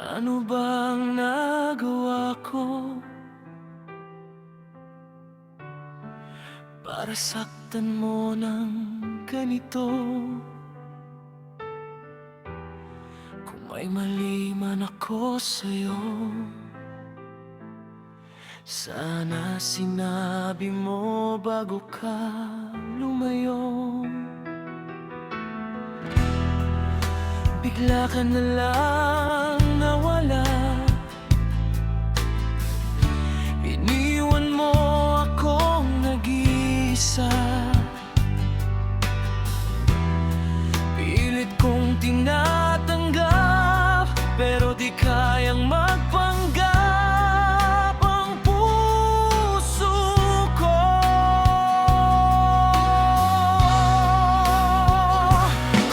Ano bang nagawa ko para saktan mo ng ganito? Kung may mali man ako sa'yo, sana sinabi mo bago ka lumayo. Bigla ka na lang nawala, iniwan mo akong nag-iisa. Pilit kong tinatanggap, pero di kayang magpanggap ang puso ko.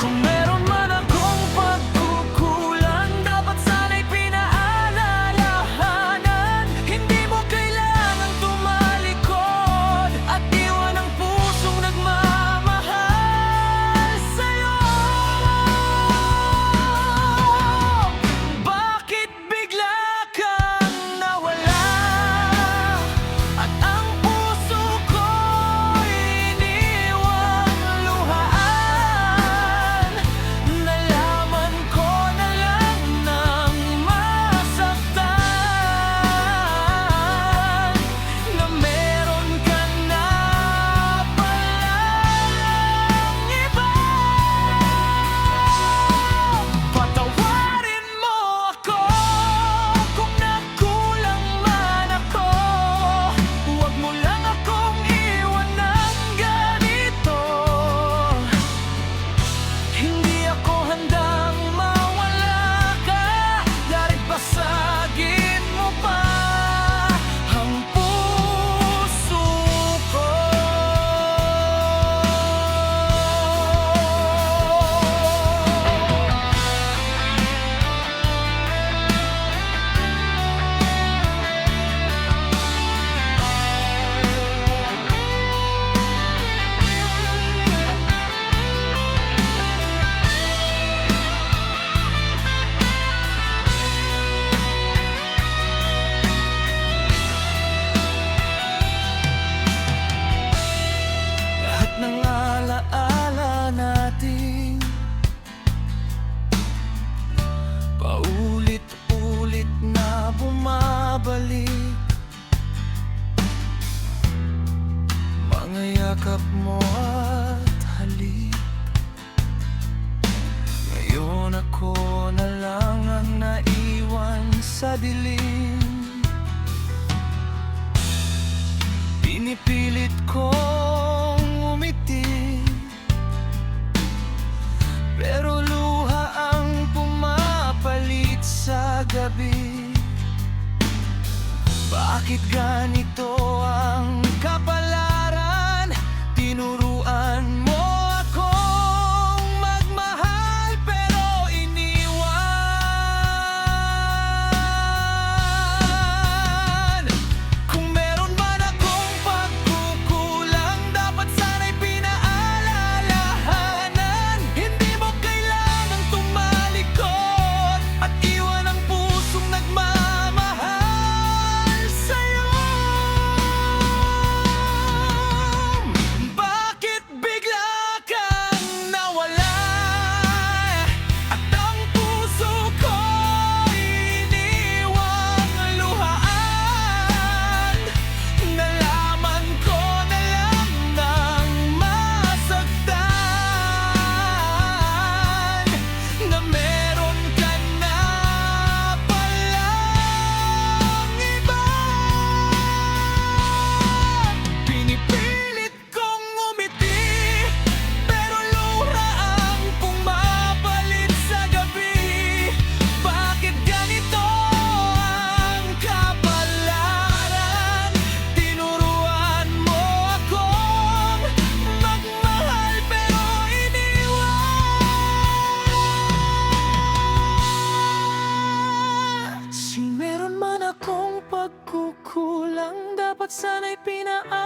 Kung meron man akong pagkukulang, dapat sana'y pinaalalahanan. Hindi mo kailangang tumalikod at iwan ang pusong nagmamahal sa'yo. Bakit bigla kang nawala at ang puso ko'y iniwang luhaan? Nalaman ko na lang nang masaktan na meron ka na palang iba. Patawarin mo ako kung nagkulang man ako. Huwag mo lang akong iwan ng ganito. Hindi ako handang mawala ka, dahil basagin mo pa ang puso ko. Lahat ng alaala natin paulit-ulit na bumabalik. Mga yakap mo at halik, ngayon ako na lang ang naiwan sa dilim. Pinipilit kong umiti, pero luha ang pumapalit sa gabi. Bakit ganito ang kapalaran? Tinuruan mo akong magmahal, pero iniwan. Kung meron man akong pagkukulang, dapat sana'y pinaalalahanan. Hindi mo kailangang tumalikod at iwan ang pusong nagmamahal sa'yo. Bakit bigla kang nawala at ang puso ko'y iniwang luhaan? Nalaman ko na lang nang masaktan na meron ka na palang iba. Pinipilit kong umiti, pero luha ang pumapalit sa gabi. Bakit ganito ang kapalaran? Tinuruan mo akong magmahal, pero iniwan. Meron man akong pagkukulang, dapat sana'y pinaalalahanan.